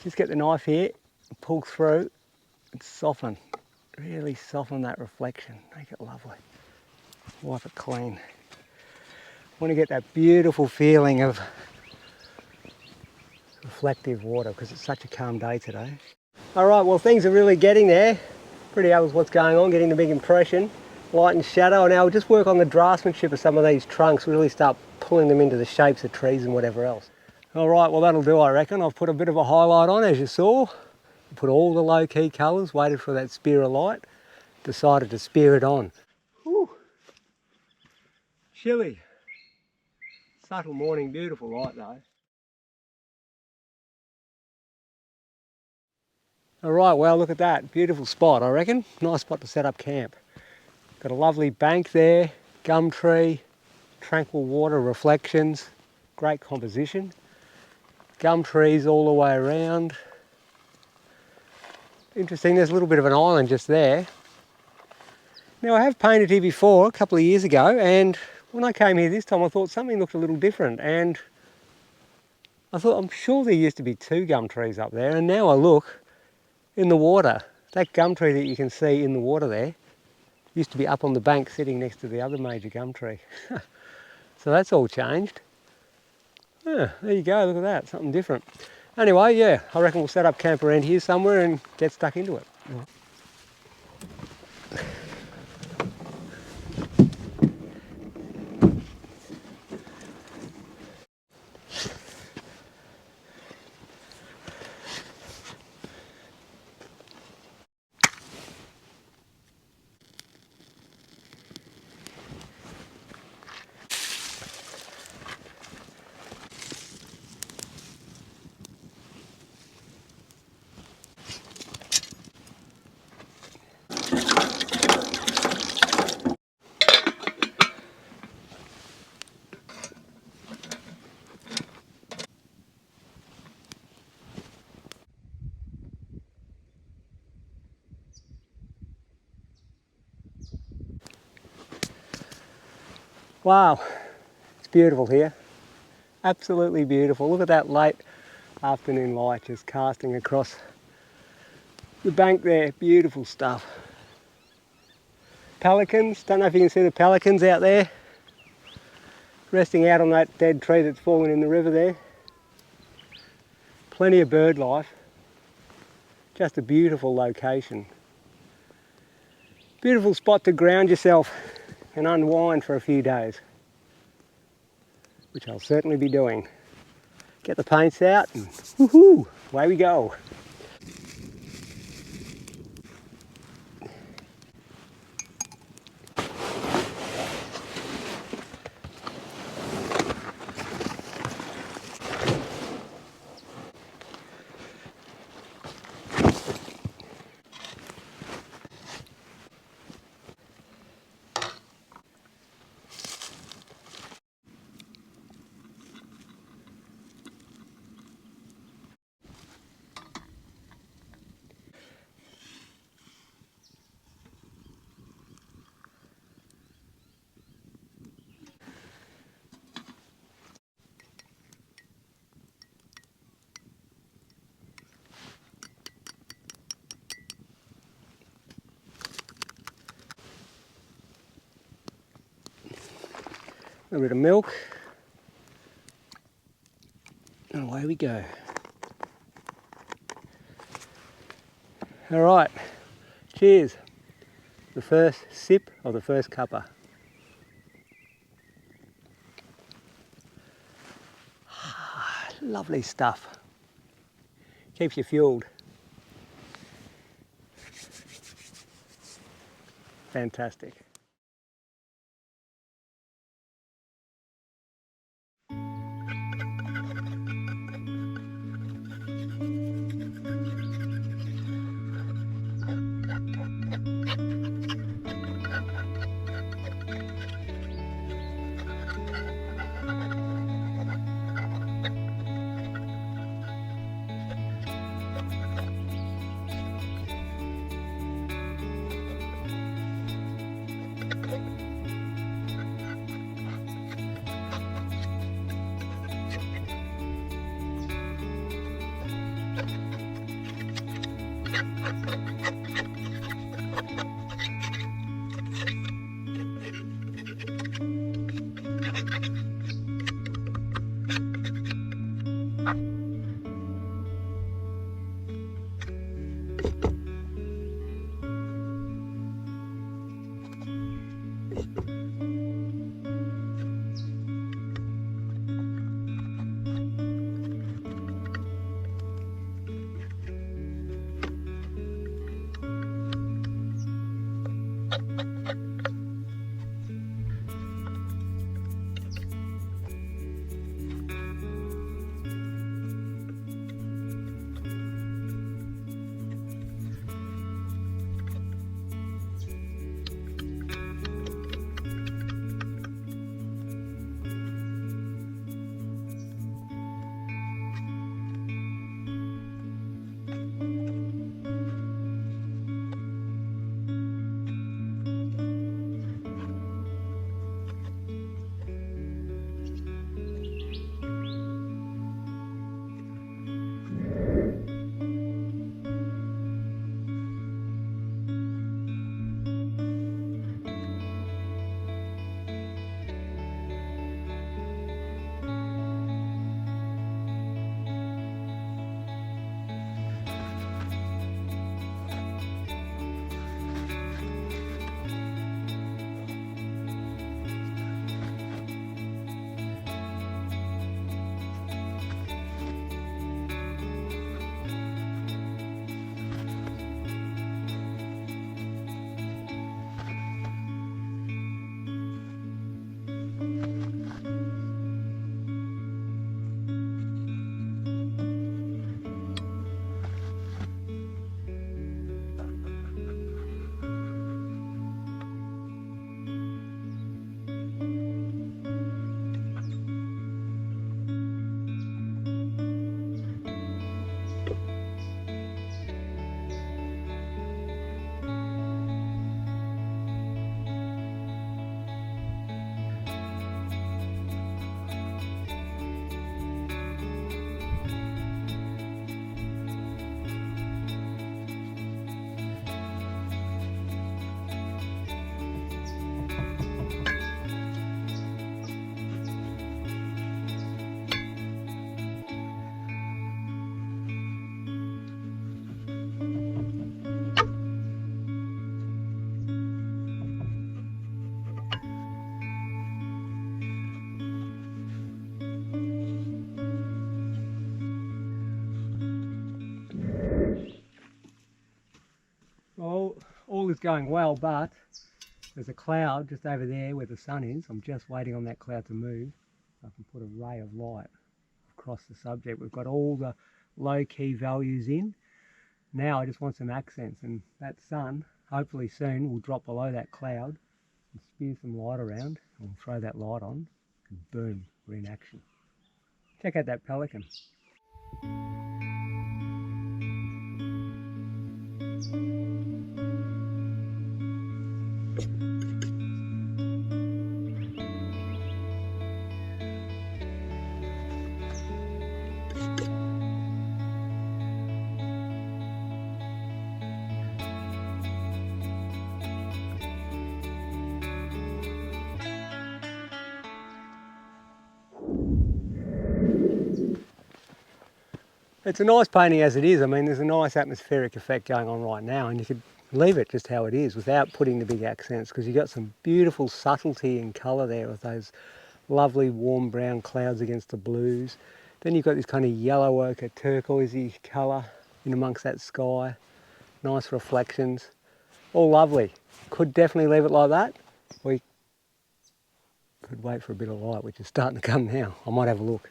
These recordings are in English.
Just get the knife here, pull through and soften, really soften that reflection, make it lovely. Wipe it clean. I want to get that beautiful feeling of reflective water because it's such a calm day today. Alright, well things are really getting there. Pretty happy with what's going on, getting the big impression. Light and shadow, and now we'll just work on the draftsmanship of some of these trunks, really start pulling them into the shapes of trees and whatever else. Alright, well that'll do I reckon. I've put a bit of a highlight on as you saw. Put all the low key colours, waited for that spear of light, decided to spear it on. Whew. Chilly. Subtle morning, beautiful light though. Alright, well look at that, beautiful spot I reckon. Nice spot to set up camp. Got a lovely bank there, gum tree, tranquil water reflections, great composition. Gum trees all the way around. Interesting, there's a little bit of an island just there. Now I have painted here before, a couple of years ago, and when I came here this time I thought something looked a little different, and I thought I'm sure there used to be 2 gum trees up there, and now I look in the water. That gum tree that you can see in the water there used to be up on the bank sitting next to the other major gum tree. So that's all changed. Yeah, there you go, look at that, something different. Anyway, yeah, I reckon we'll set up camp around here somewhere and get stuck into it. Wow, it's beautiful here. Absolutely beautiful. Look at that late afternoon light just casting across the bank there. Beautiful stuff. Pelicans, don't know if you can see the pelicans out there. Resting out on that dead tree that's fallen in the river there. Plenty of bird life. Just a beautiful location. Beautiful spot to ground yourself and unwind for a few days, which I'll certainly be doing. Get the paints out and woohoo, away we go. A little bit of milk, and away we go. All right, cheers. The first sip of the first cuppa. Lovely stuff. Keeps you fueled. Fantastic. All is going well, but there's a cloud just over there where the sun is. I'm just waiting on that cloud to move so I can put a ray of light across the subject. We've got all the low key values in. Now I just want some accents, and that sun hopefully soon will drop below that cloud and spew some light around, and we'll throw that light on and boom, we're in action. Check out that pelican. It's a nice painting as it is. I mean, there's a nice atmospheric effect going on right now, and you could leave it just how it is without putting the big accents, because you've got some beautiful subtlety in colour there with those lovely warm brown clouds against the blues. Then you've got this kind of yellow ochre turquoisey colour in amongst that sky. Nice reflections. All lovely. Could definitely leave it like that. We could wait for a bit of light, which is starting to come now. I might have a look.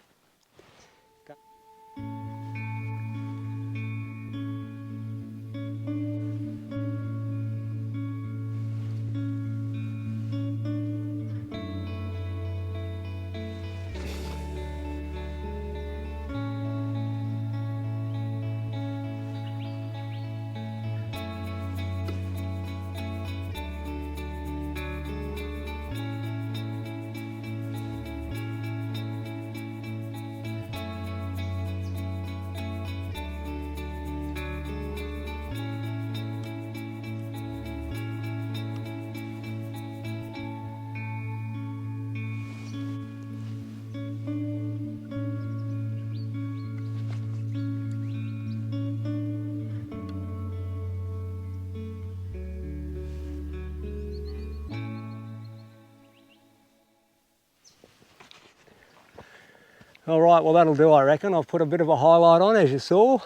All right, well that'll do I reckon. I've put a bit of a highlight on as you saw.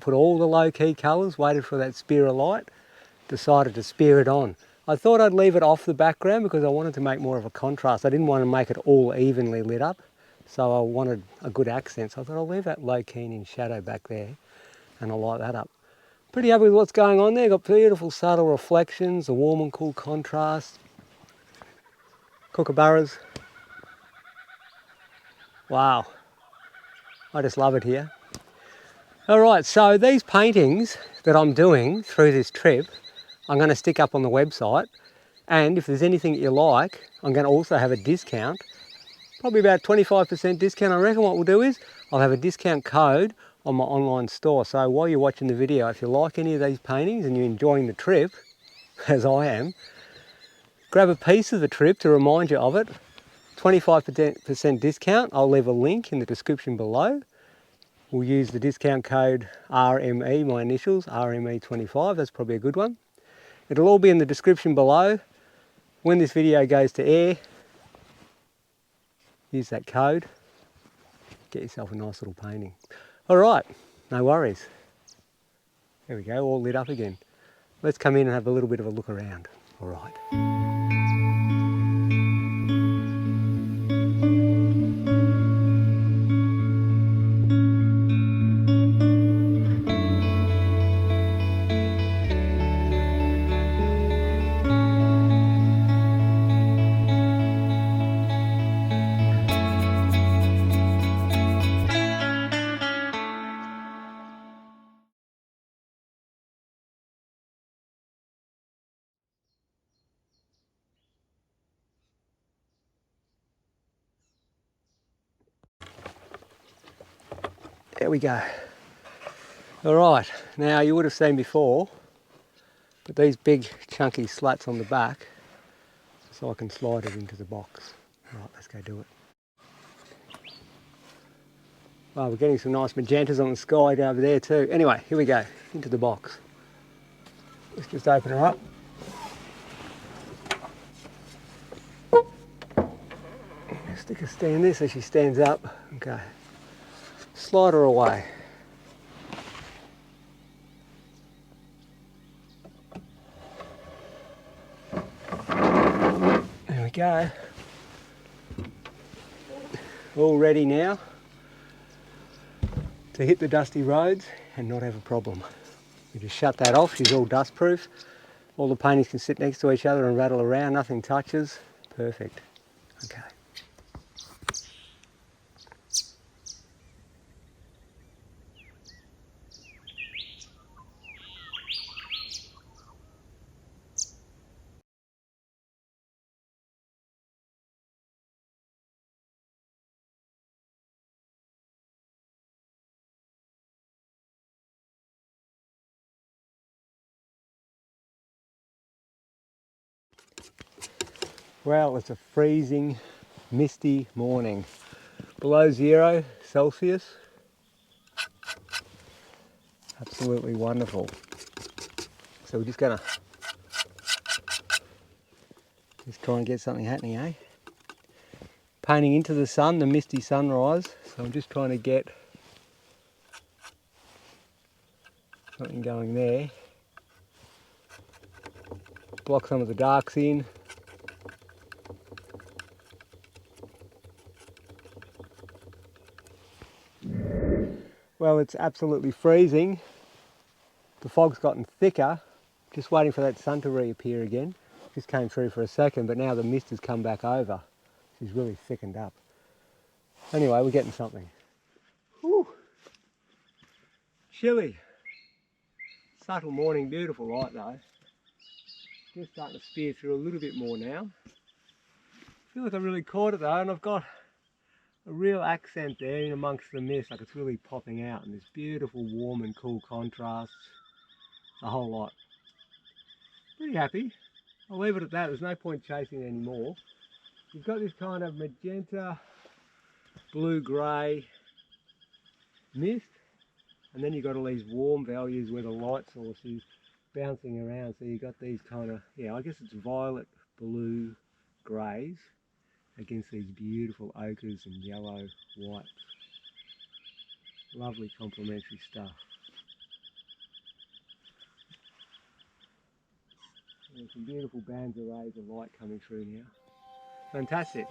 Put all the low key colours, waited for that spear of light, decided to spear it on. I thought I'd leave it off the background because I wanted to make more of a contrast. I didn't want to make it all evenly lit up, so I wanted a good accent. So I thought I'll leave that low key in shadow back there and I'll light that up. Pretty happy with what's going on there. Got beautiful subtle reflections, a warm and cool contrast. Kookaburras. Wow, I just love it here. All right, so these paintings that I'm doing through this trip, I'm going to stick up on the website. And if there's anything that you like, I'm going to also have a discount, probably about 25% discount. I reckon what we'll do is I'll have a discount code on my online store. So while you're watching the video, if you like any of these paintings and you're enjoying the trip, as I am, grab a piece of the trip to remind you of it. 25% discount. I'll leave a link in the description below. We'll use the discount code RME, my initials, RME25, that's probably a good one. It'll all be in the description below. When this video goes to air, use that code, get yourself a nice little painting. All right, no worries. There we go, all lit up again. Let's come in and have a little bit of a look around. All right. There we go. All right, now you would have seen before, but these big chunky slats on the back, so I can slide it into the box. All right, let's go do it. Well, we're getting some nice magentas on the sky over there too. Anyway, here we go, into the box. Let's just open her up. Stick a stand there so she stands up. Okay. Slide her away. There we go. All ready now to hit the dusty roads and not have a problem. We just shut that off, she's all dust proof. All the paintings can sit next to each other and rattle around, nothing touches. Perfect. Okay. Well, it's a freezing, misty morning. Below 0 Celsius. Absolutely wonderful. So we're just gonna try and get something happening, eh? Painting into the sun, the misty sunrise. So I'm just trying to get something going there. Block some of the darks in. Well, it's absolutely freezing. The fog's gotten thicker. Just waiting for that sun to reappear again. Just came through for a second, but now the mist has come back over. She's really thickened up. Anyway, we're getting something. Whew. Chilly. Subtle morning, beautiful light though. Just starting to spear through a little bit more now. I feel like I really caught it though, and I've got a real accent there in amongst the mist, like it's really popping out, and this beautiful warm and cool contrasts, a whole lot. Pretty happy. I'll leave it at that, there's no point chasing it anymore. You've got this kind of magenta, blue-grey mist, and then you've got all these warm values where the light source is bouncing around, so you've got these kind of, yeah, I guess it's violet, blue, greys, against these beautiful ochres and yellow, white. Lovely complementary stuff. There's some beautiful bands of rays of light coming through now. Fantastic.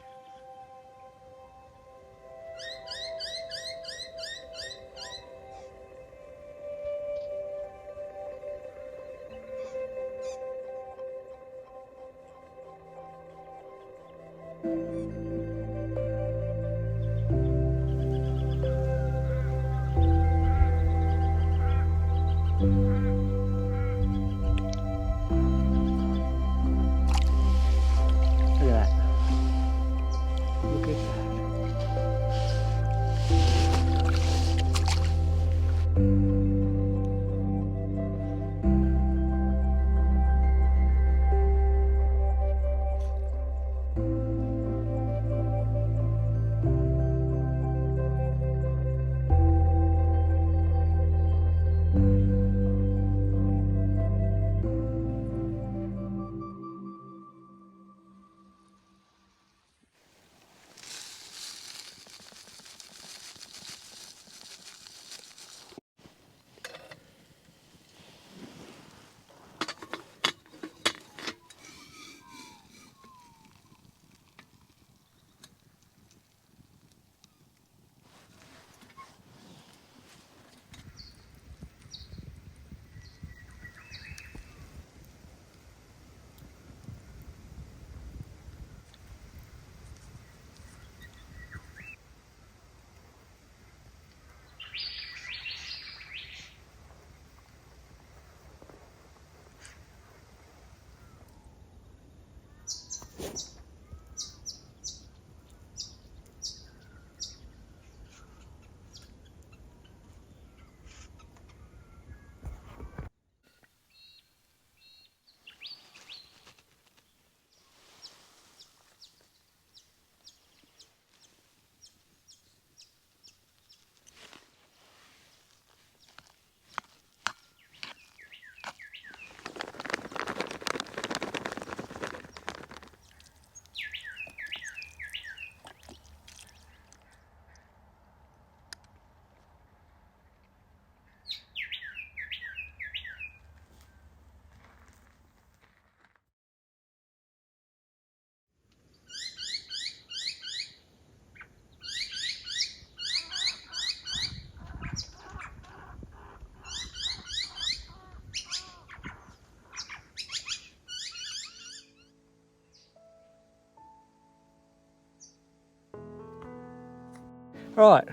Right,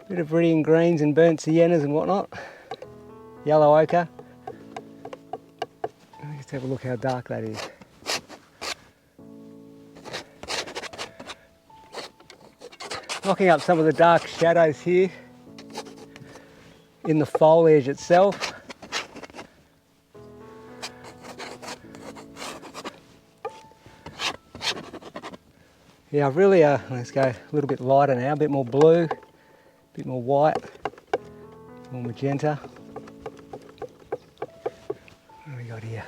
bit of viridian greens and burnt siennas and whatnot. Yellow ochre. Let's have a look how dark that is. Knocking up some of the dark shadows here in the foliage itself. Yeah, I've really, let's go a little bit lighter now, a bit more blue, a bit more white, more magenta. What have we got here?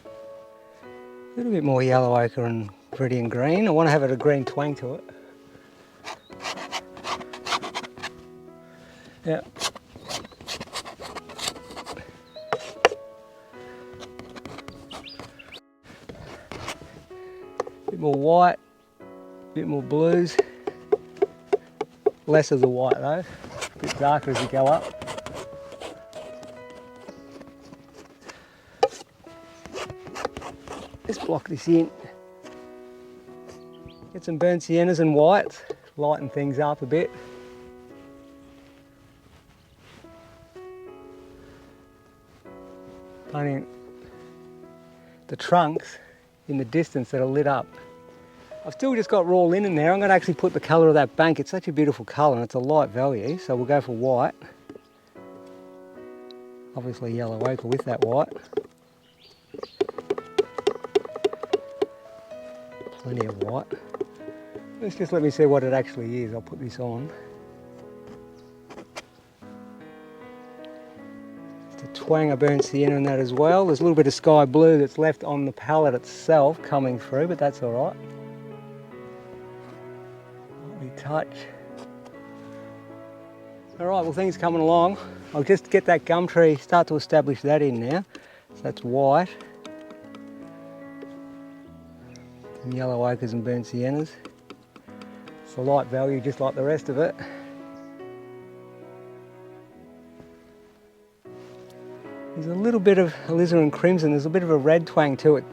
A little bit more yellow ochre and viridian green. I want to have a green twang to it. Yeah. Bit more white, bit more blues, less of the white though, a bit darker as you go up. Let's block this in. Get some burnt siennas and whites, lighten things up a bit. Painting the trunks in the distance that are lit up. I've still just got raw linen there. I'm going to actually put the colour of that bank. It's such a beautiful colour and it's a light value, so we'll go for white. Obviously yellow ochre with that white. Plenty of white. Let's just let me see what it actually is. I'll put this on. Just a twang of burnt sienna in that as well. There's a little bit of sky blue that's left on the palette itself coming through, but that's all right. touch. Alright, well things are coming along. I'll just get that gum tree, start to establish that in now. So that's white. Some yellow ochres and burnt siennas. It's a light value just like the rest of it. There's a little bit of alizarin crimson, there's a bit of a red twang to it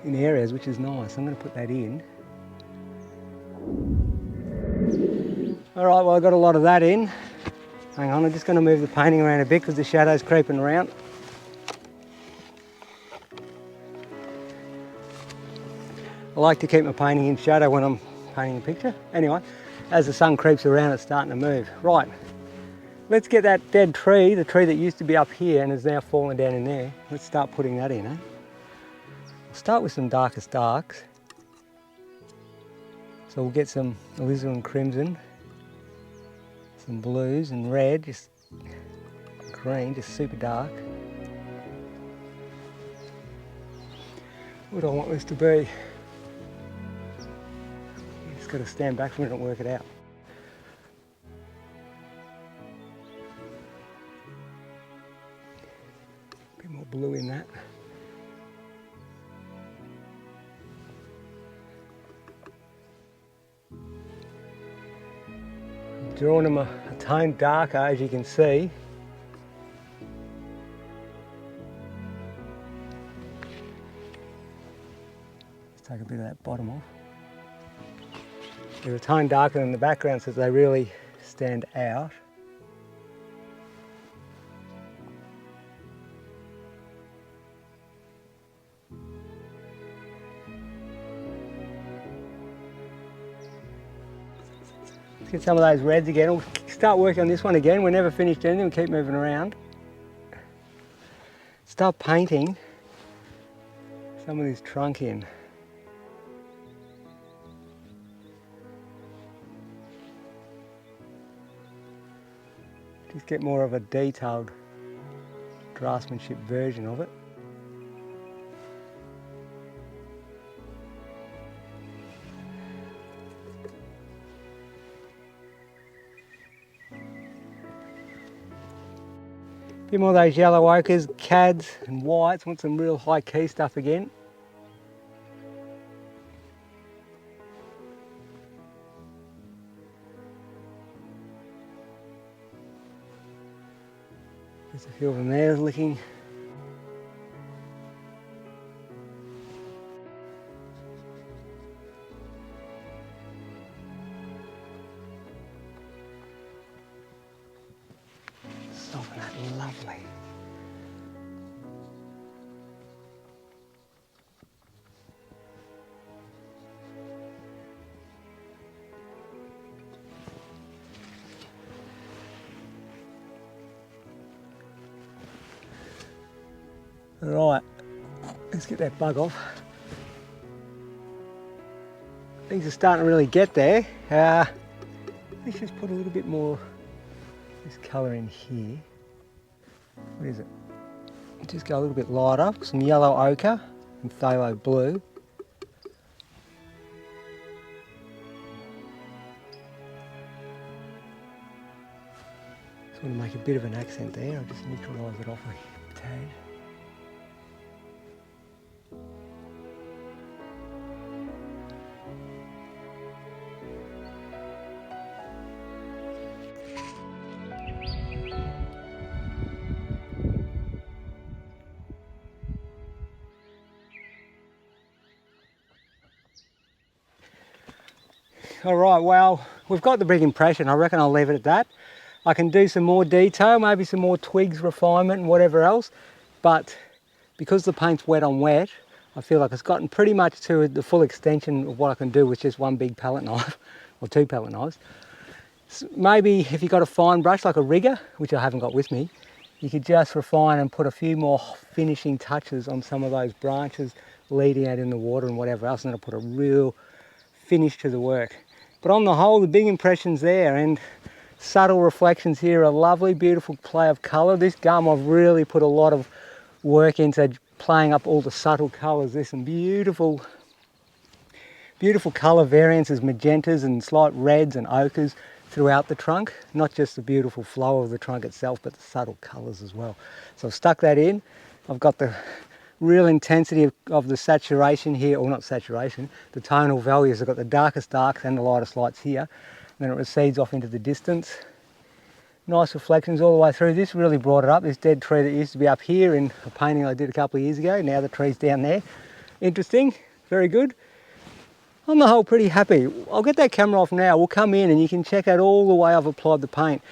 in areas, which is nice. I'm going to put that in. Alright, well I got a lot of that in. Hang on, I'm just going to move the painting around a bit because the shadow's creeping around. I like to keep my painting in shadow when I'm painting a picture. Anyway, as the sun creeps around it's starting to move. Right, let's get that dead tree, the tree that used to be up here and has now fallen down in there. Let's start putting that in, eh? We'll start with some darkest darks. So we'll get some alizarin crimson, some blues and red, just green, just super dark. What do I want this to be? Just got to stand back from it and work it out. A bit more blue in that. Drawing them a tone darker, as you can see. Let's take a bit of that bottom off. They're a tone darker than the background so they really stand out. Let's get some of those reds again. We'll start working on this one again. We're never finished anything, we'll keep moving around. Start painting some of this trunk in. Just get more of a detailed draftsmanship version of it. A bit more of those yellow ochres, cads and whites. Want some real high key stuff again. There's a few of them there looking. Soften that lovely. Right, let's get that bug off. Things are starting to really get there. Let's just put a little bit more of this colour in here. What is it? Just go a little bit lighter, some yellow ochre and phthalo blue. Just want to make a bit of an accent there. I'll just neutralise it off a tad. Alright, well, we've got the big impression. I reckon I'll leave it at that. I can do some more detail, maybe some more twigs refinement and whatever else, but because the paint's wet on wet, I feel like it's gotten pretty much to the full extension of what I can do with just one big palette knife, or two palette knives. So maybe if you've got a fine brush like a rigger, which I haven't got with me, you could just refine and put a few more finishing touches on some of those branches leading out in the water and whatever else, and it'll put a real finish to the work. But on the whole, the big impression's there, and subtle reflections here are lovely, beautiful play of colour. This gum I've really put a lot of work into playing up all the subtle colours. There's some beautiful Beautiful colour variances, magentas and slight reds and ochres throughout the trunk. Not just the beautiful flow of the trunk itself, but the subtle colours as well. So I've stuck that in. I've got the real intensity of the saturation here, or not saturation, the tonal values. I've got the darkest darks and the lightest lights here. Then it recedes off into the distance. Nice reflections all the way through. This really brought it up. This dead tree that used to be up here in a painting I did a couple of years ago. Now the tree's down there. Interesting, very good. On the whole, pretty happy. I'll get that camera off now. We'll come in and you can check out all the way I've applied the paint.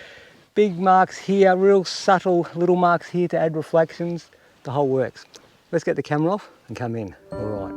Big marks here, real subtle little marks here to add reflections. The whole works. Let's get the camera off and come in. All right.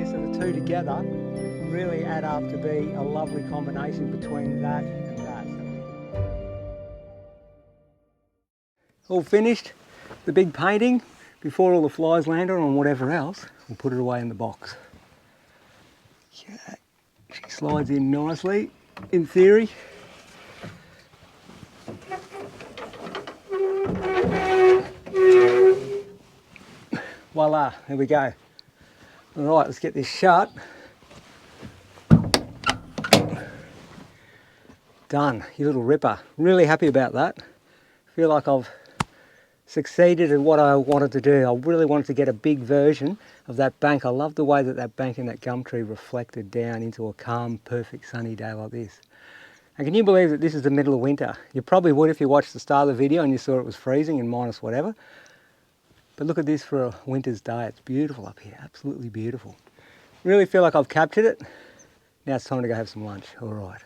So the two together really add up to be a lovely combination between that and that. All finished, the big painting. Before all the flies land on and whatever else, we'll put it away in the box. Okay. She slides in nicely, in theory. Voila, there we go. All right, let's get this shut. Done, you little ripper. Really happy about that. Feel like I've succeeded in what I wanted to do. I really wanted to get a big version of that bank. I love the way that that bank and that gum tree reflected down into a calm, perfect sunny day like this. And can you believe that this is the middle of winter? You probably would if you watched the start of the video and you saw it was freezing and minus whatever. But look at this for a winter's day. It's beautiful up here, absolutely beautiful. Really feel like I've captured it. Now it's time to go have some lunch. All right.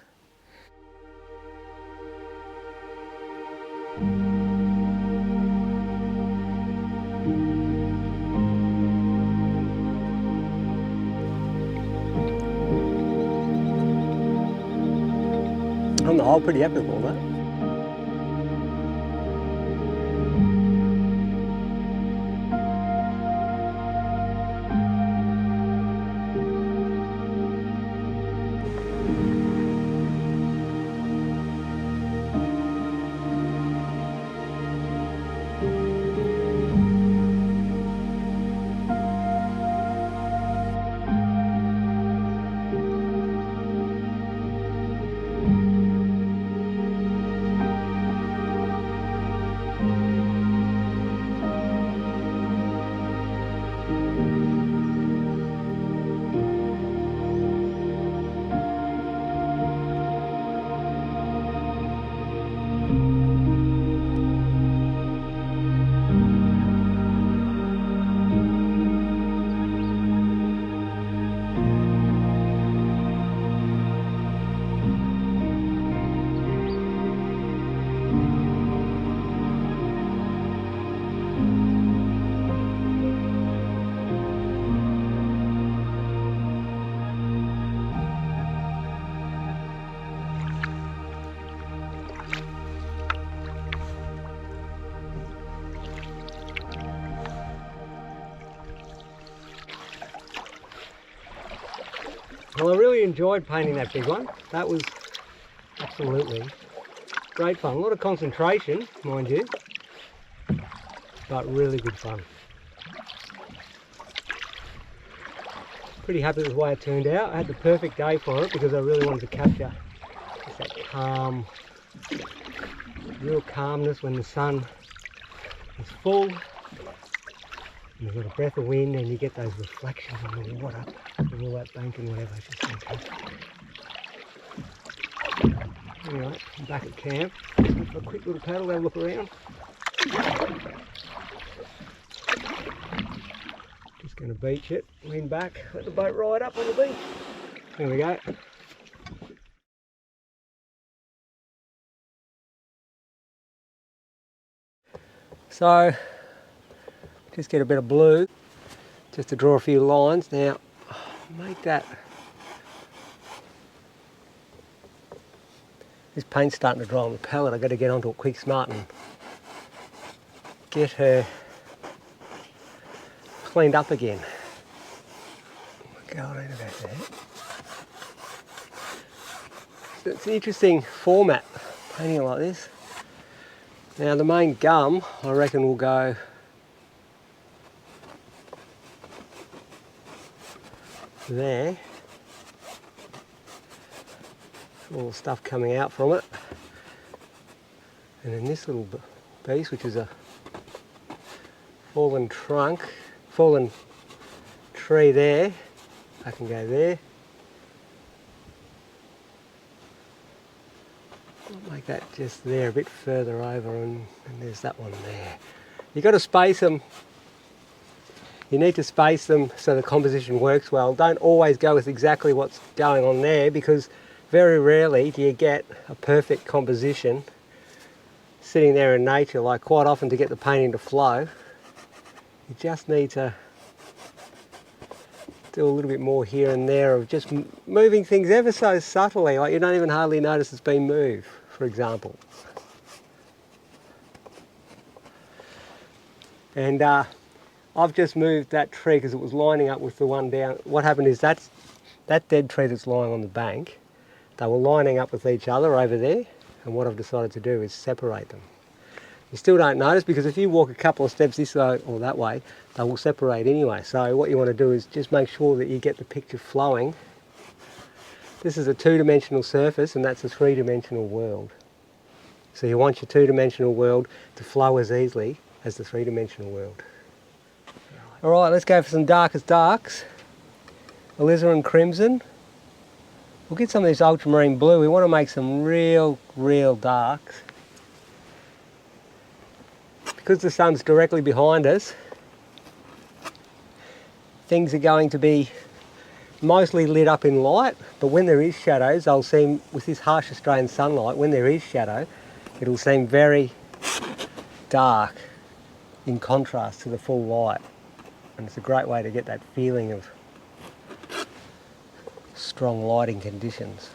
On the whole, pretty happy with all that. Well, I really enjoyed painting that big one. That was absolutely great fun. A lot of concentration, mind you, but really good fun. Pretty happy with the way it turned out. I had the perfect day for it because I really wanted to capture just that calm, real calmness when the sun is full. And you've got a breath of wind and you get those reflections on the water with all that bank and whatever. It's just fantastic. Anyway, I'm back at camp. Just for a quick little paddle, have a look around. Just going to beach it, lean back, let the boat ride up on the beach. There we go. So, just get a bit of blue, just to draw a few lines. Now, make that, this paint's starting to dry on the palette. I've got to get onto it quick smart and get her cleaned up again. Go around about there. So it's an interesting format, painting like this. Now the main gum, I reckon, will go there. All the stuff coming out from it. And then this little piece, which is a fallen tree there, I can go there. I'll make that just there, a bit further over, and there's that one there. You've got to space them. You need to space them so the composition works well. Don't always go with exactly what's going on there, because very rarely do you get a perfect composition sitting there in nature. Like quite often, to get the painting to flow, you just need to do a little bit more here and there of just moving things ever so subtly, like you don't even hardly notice it's been moved, for example. And I've just moved that tree because it was lining up with the one down. What happened is that dead tree that's lying on the bank, they were lining up with each other over there, and what I've decided to do is separate them. You still don't notice, because if you walk a couple of steps this way or that way, they will separate anyway. So what you want to do is just make sure that you get the picture flowing. This is a two-dimensional surface, and that's a three-dimensional world. So you want your two-dimensional world to flow as easily as the three-dimensional world. All right, let's go for some darkest darks. Alizarin crimson. We'll get some of this ultramarine blue. We want to make some real darks. Because the sun's directly behind us, things are going to be mostly lit up in light, but when there is shadows, they'll seem, with this harsh Australian sunlight, when there is shadow, it'll seem very dark in contrast to the full light. And it's a great way to get that feeling of strong lighting conditions.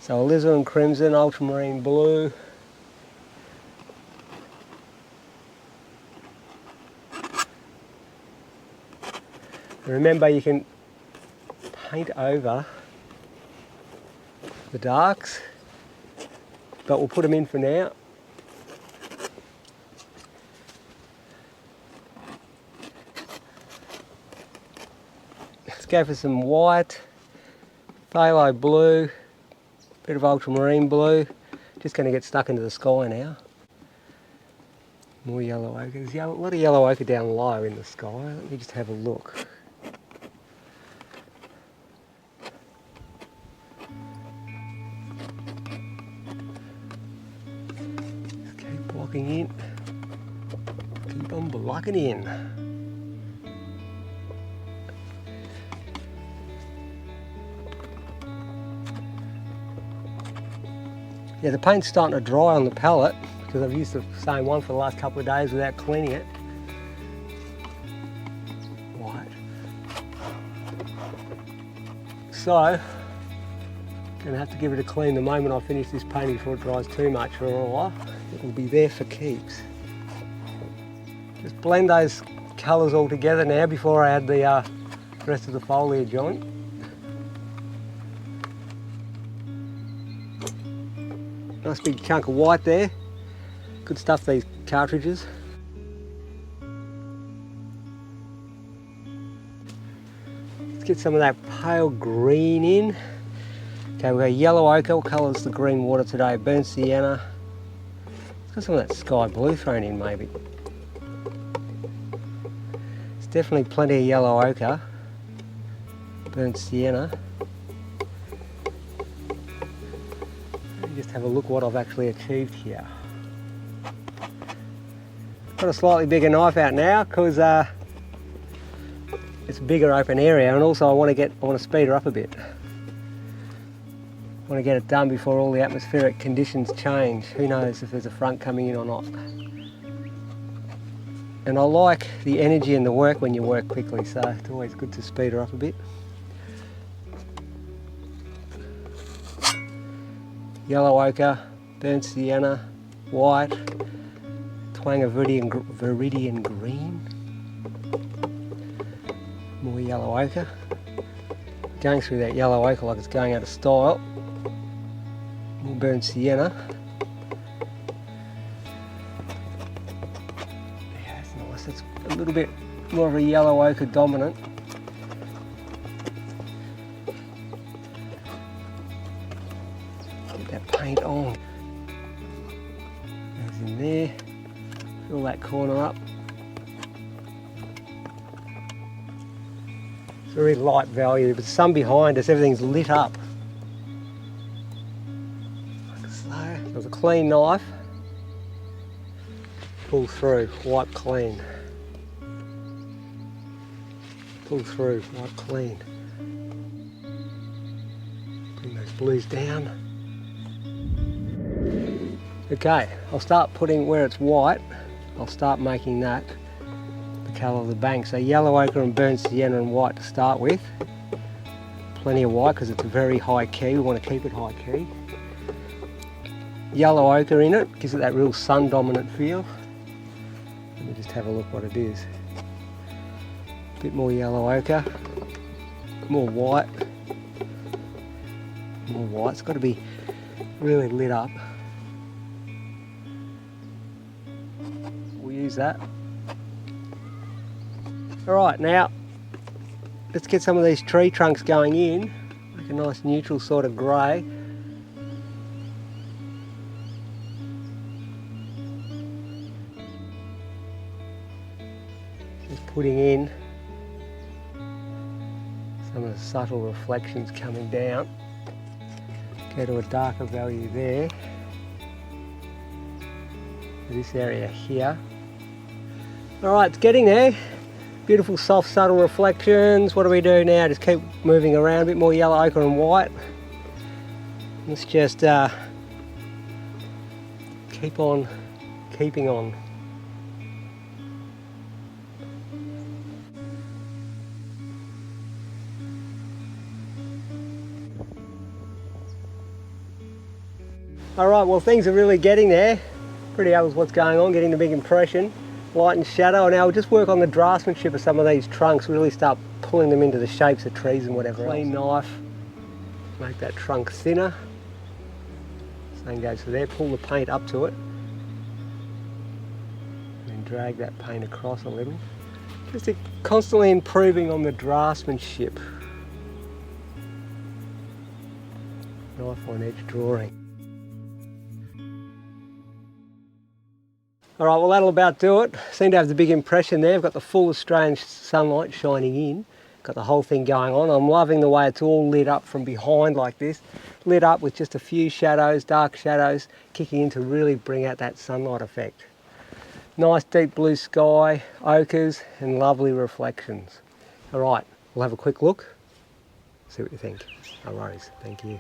So alizarin crimson, ultramarine blue. Remember, you can paint over the darks, but we'll put them in for now. Let's go for some white, phthalo blue, bit of ultramarine blue. Just going to get stuck into the sky now. More yellow ochre. There's a lot of yellow ochre down low in the sky. Let me just have a look. In. Keep on blocking in. Yeah, the paint's starting to dry on the palette because I've used the same one for the last couple of days without cleaning it. Right. So, I'm going to have to give it a clean the moment I finish this painting before it dries too much, or it will be there for keeps. Just blend those colours all together now before I add the rest of the foliage on. Nice big chunk of white there. Good stuff, these cartridges. Let's get some of that pale green in. Okay, we've got yellow ochre. What colour's the green water today? Burnt sienna. Let's got some of that sky blue thrown in maybe. definitely plenty of yellow ochre, burnt sienna. Let me just have a look what I've actually achieved here. Got a slightly bigger knife out now because it's a bigger open area, and also I want to speed her up a bit. I want to get it done before all the atmospheric conditions change. Who knows if there's a front coming in or not. And I like the energy and the work when you work quickly, so it's always good to speed her up a bit. Yellow ochre, burnt sienna, white, twang of viridian green, more yellow ochre. Going through that yellow ochre like it's going out of style. More burnt sienna. Yeah, that's nice. That's a little bit more of a yellow ochre dominant. Get that paint on. Goes in there. Fill that corner up. It's very light value, but the sun behind us, everything's lit up. Like so. There's a clean knife. Pull through, wipe clean. Pull through, wipe clean. Bring those blues down. Okay, I'll start putting where it's white. I'll start making that the colour of the bank. So yellow ochre and burnt sienna and white to start with. Plenty of white because it's a very high key. We want to keep it high key. Yellow ochre in it, gives it that real sun dominant feel. Let me just have a look what it is. A bit more yellow ochre, more white. More white. It's got to be really lit up. Use that. Alright, now let's get some of these tree trunks going in. Make a nice neutral sort of grey. Just putting in some of the subtle reflections coming down. Go to a darker value there. This area here. Alright, it's getting there. Beautiful soft subtle reflections. What do we do now? Just keep moving around, a bit more yellow ochre and white. Let's just keep on keeping on. Alright, well things are really getting there. Pretty happy with what's going on, getting the big impression. Light and shadow. Now we'll just work on the draftsmanship of some of these trunks, really start pulling them into the shapes of trees and whatever else. Clean knife, make that trunk thinner. Same goes for there, pull the paint up to it. And drag that paint across a little. Just constantly improving on the draftsmanship. Knife on edge drawing. Alright, well that'll about do it. Seem to have the big impression there. I've got the full Australian sunlight shining in. Got the whole thing going on. I'm loving the way it's all lit up from behind like this. Lit up with just a few shadows, dark shadows, kicking in to really bring out that sunlight effect. Nice deep blue sky, ochres and lovely reflections. Alright, we'll have a quick look. See what you think. No worries, thank you.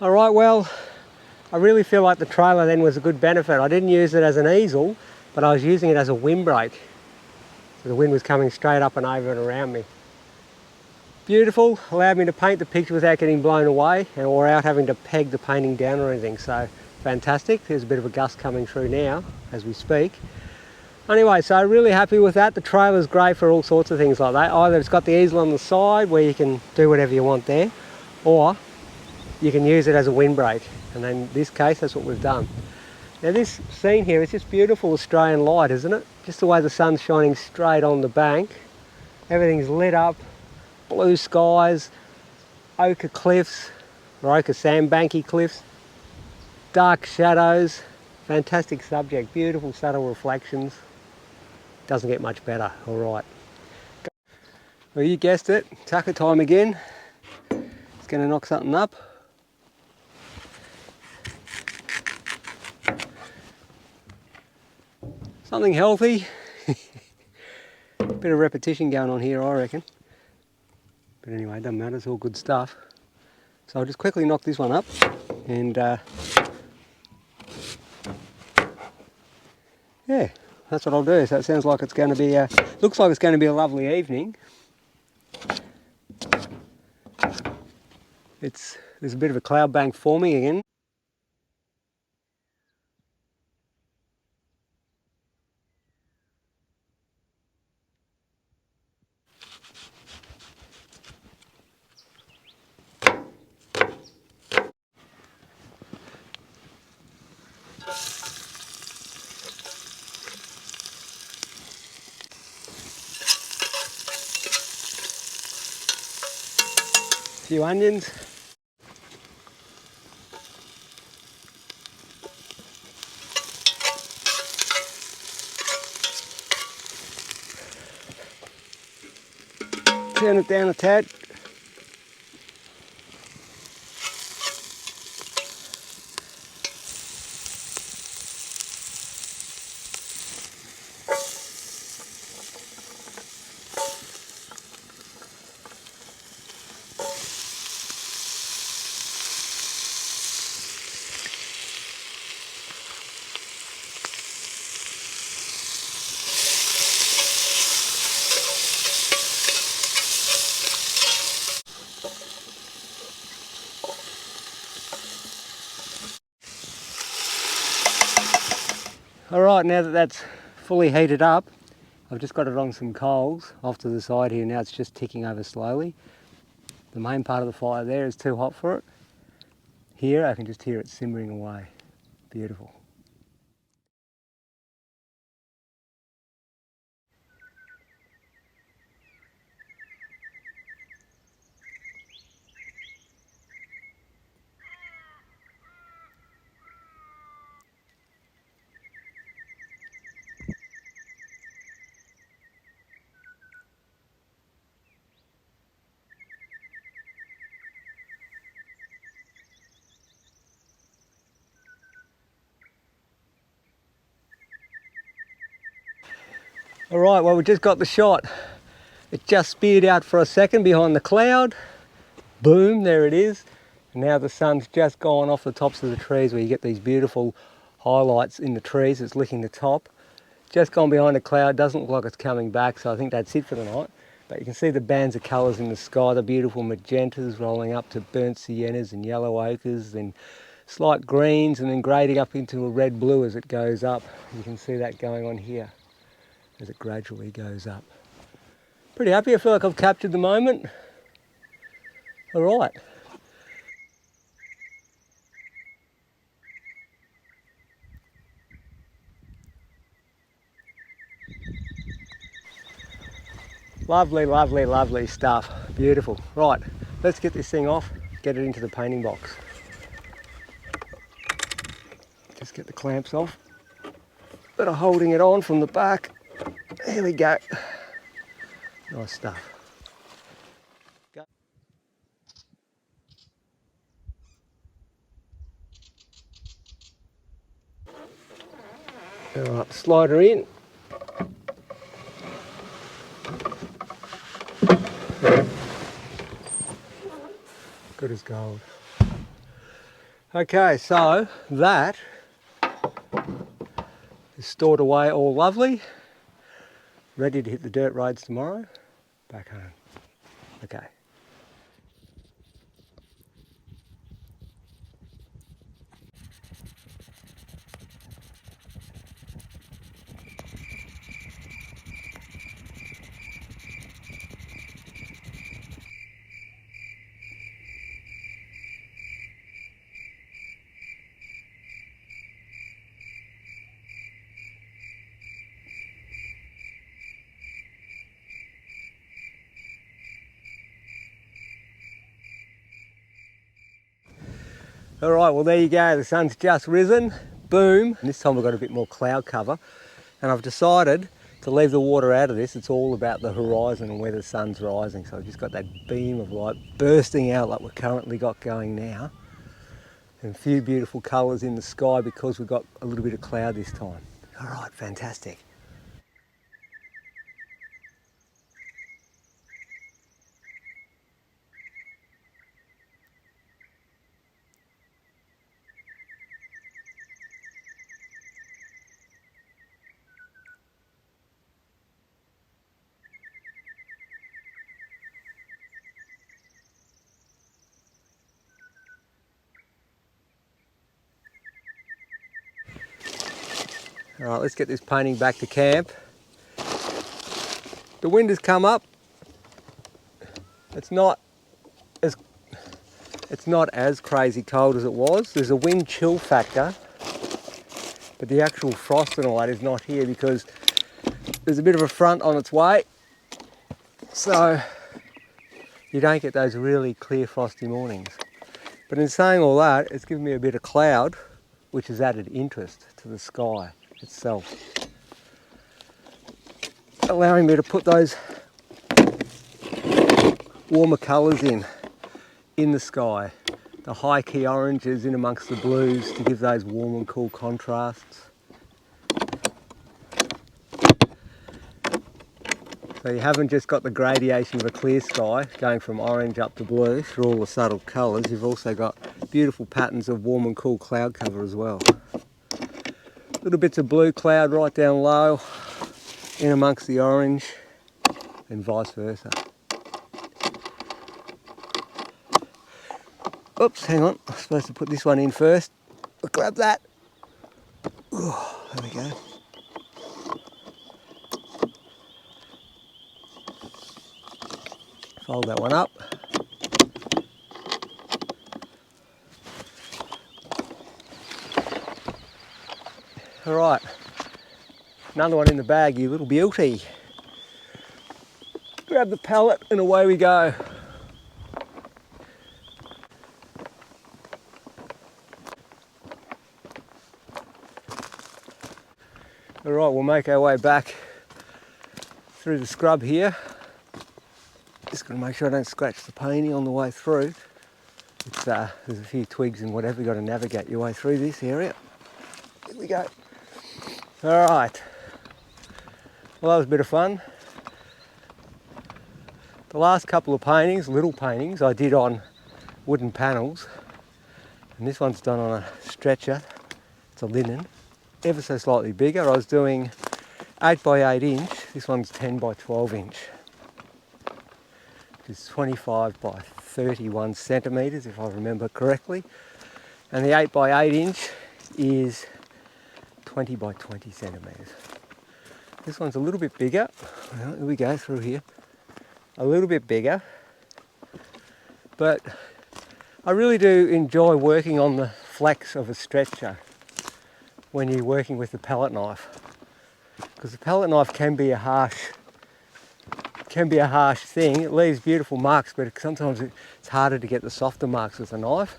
Alright, well, I really feel like the trailer then was a good benefit. I didn't use it as an easel, but I was using it as a windbreak. So the wind was coming straight up and over and around me. Beautiful, allowed me to paint the picture without getting blown away or without having to peg the painting down or anything, so fantastic. There's a bit of a gust coming through now as we speak. Anyway, so really happy with that. The trailer's great for all sorts of things like that. Either it's got the easel on the side where you can do whatever you want there, or you can use it as a windbreak, and in this case that's what we've done. Now this scene here is just beautiful Australian light, isn't it? Just the way the sun's shining straight on the bank. Everything's lit up, blue skies, ochre cliffs, or ochre sandbanky cliffs, dark shadows, fantastic subject, beautiful subtle reflections. Doesn't get much better, alright. Well, you guessed it, tucker time again. It's going to knock something up. Something healthy. Bit of repetition going on here, I reckon. But anyway, it doesn't matter, it's all good stuff. So I'll just quickly knock this one up and yeah, that's what I'll do. So it sounds like it's going to be, looks like it's going to be a lovely evening. There's a bit of a cloud bank forming again. A few onions. Turn it down a tad. Alright, now that that's fully heated up, I've just got it on some coals off to the side here. Now it's just ticking over slowly. The main part of the fire there is too hot for it. Here I can just hear it simmering away. Beautiful. Alright, well we just got the shot. It just speared out for a second behind the cloud. Boom, there it is. And now the sun's just gone off the tops of the trees where you get these beautiful highlights in the trees. It's licking the top. Just gone behind a cloud, doesn't look like it's coming back, so I think that's it for the night. But you can see the bands of colours in the sky, the beautiful magentas rolling up to burnt siennas and yellow ochres, then slight greens, and then grading up into a red blue as it goes up. You can see that going on here as it gradually goes up. Pretty happy, I feel like I've captured the moment. Alright. Lovely, lovely, lovely stuff. Beautiful. Right, let's get this thing off, get it into the painting box. Just get the clamps off that are holding it on from the back. There we go. Nice stuff. Go. Alright, slide her in. Good as gold. Okay, so that is stored away all lovely, ready to hit the dirt roads tomorrow, back home. Okay. All right, well there you go, the sun's just risen, boom. And this time we've got a bit more cloud cover, and I've decided to leave the water out of this. It's all about the horizon and where the sun's rising, so I've just got that beam of light bursting out like we've currently got going now, and a few beautiful colours in the sky because we've got a little bit of cloud this time. All right, fantastic. All right, let's get this painting back to camp. The wind has come up. It's not as crazy cold as it was. There's a wind chill factor, but the actual frost and all that is not here because there's a bit of a front on its way. So you don't get those really clear frosty mornings. But in saying all that, it's given me a bit of cloud, which has added interest to the sky itself, allowing me to put those warmer colours in the sky. The high key oranges in amongst the blues to give those warm and cool contrasts. So you haven't just got the gradation of a clear sky going from orange up to blue through all the subtle colours, you've also got beautiful patterns of warm and cool cloud cover as well. Little bits of blue cloud right down low in amongst the orange and vice versa. Oops, hang on, I'm supposed to put this one in first. I'll grab that. Ooh, there we go. Fold that one up. All right, another one in the bag, you little beauty. Grab the pallet and away we go. All right, we'll make our way back through the scrub here. Just got to make sure I don't scratch the painting on the way through. There's a few twigs and whatever, you've got to navigate your way through this area. Here we go. All right. Well, that was a bit of fun. The last couple of paintings, little paintings, I did on wooden panels. And this one's done on a stretcher. It's a linen, ever so slightly bigger. I was doing 8 by 8 inch. This one's 10 by 12 inch. It's 25 by 31 centimetres, if I remember correctly. And the 8 by 8 inch is 20 by 20 centimetres. This one's a little bit bigger. Well, here we go through here. A little bit bigger. But I really do enjoy working on the flex of a stretcher when you're working with the palette knife. Because the palette knife can be a harsh thing. It leaves beautiful marks, but sometimes it's harder to get the softer marks with a knife.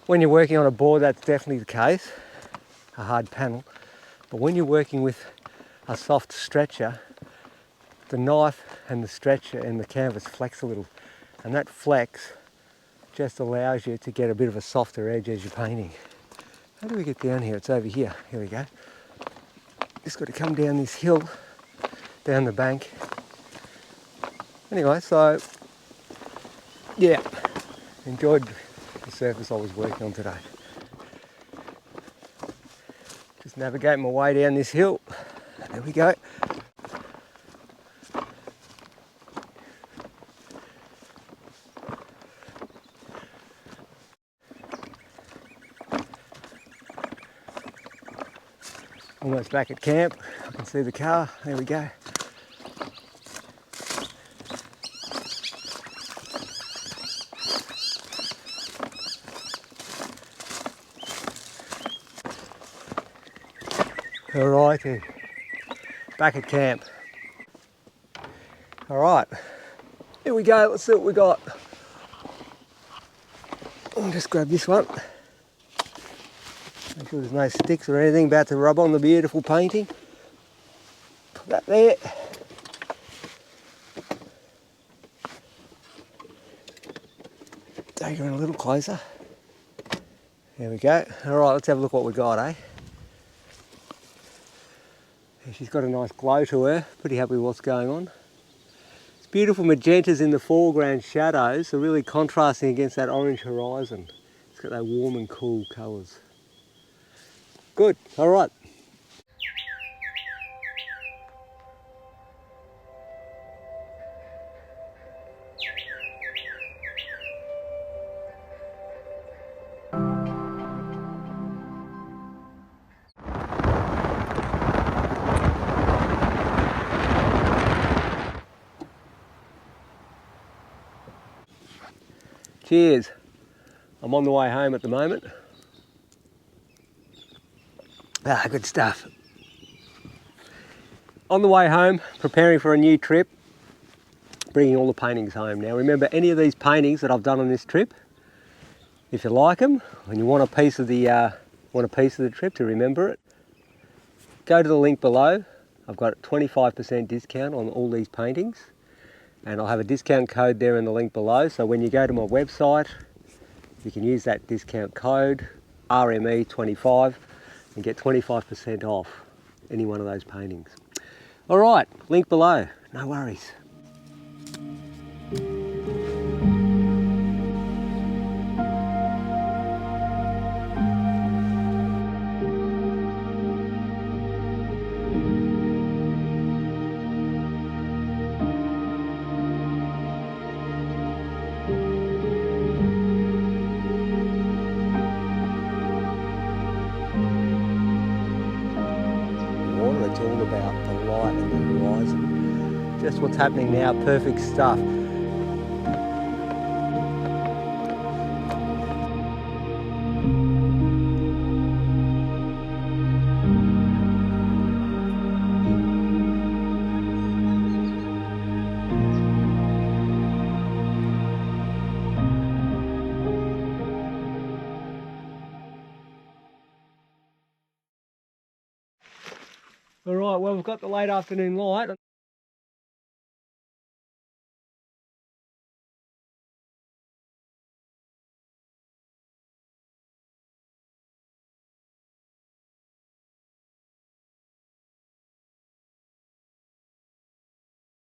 When you're working on a board, that's definitely the case, a hard panel. But when you're working with a soft stretcher, the knife and the stretcher and the canvas flex a little, and that flex just allows you to get a bit of a softer edge as you're painting. How do we get down here? It's over here. Here we go. Just got to come down this hill, down the bank. Anyway, so yeah, enjoyed the surface I was working on today. Navigate my way down this hill. There we go. Almost back at camp. I can see the car. There we go. Alrighty, back at camp. Alright, here we go, let's see what we got. I'll just grab this one. Make sure there's no sticks or anything about to rub on the beautiful painting. Put that there. Take her in a little closer. There we go. Alright, let's have a look what we got, eh? She's got a nice glow to her, pretty happy with what's going on. It's beautiful magentas in the foreground shadows, are really contrasting against that orange horizon. It's got that warm and cool colours. Good, alright. Cheers. I'm on the way home at the moment. Ah, good stuff. On the way home, preparing for a new trip, bringing all the paintings home. Now remember, any of these paintings that I've done on this trip, if you like them and you want a piece of the trip to remember it, go to the link below. I've got a 25% discount on all these paintings. And I'll have a discount code there in the link below, so when you go to my website you can use that discount code RME25 and get 25% off any one of those paintings. Alright, link below, no worries. It's all about the light and the horizon. Just what's happening now, perfect stuff. Alright, well we've got the late afternoon light.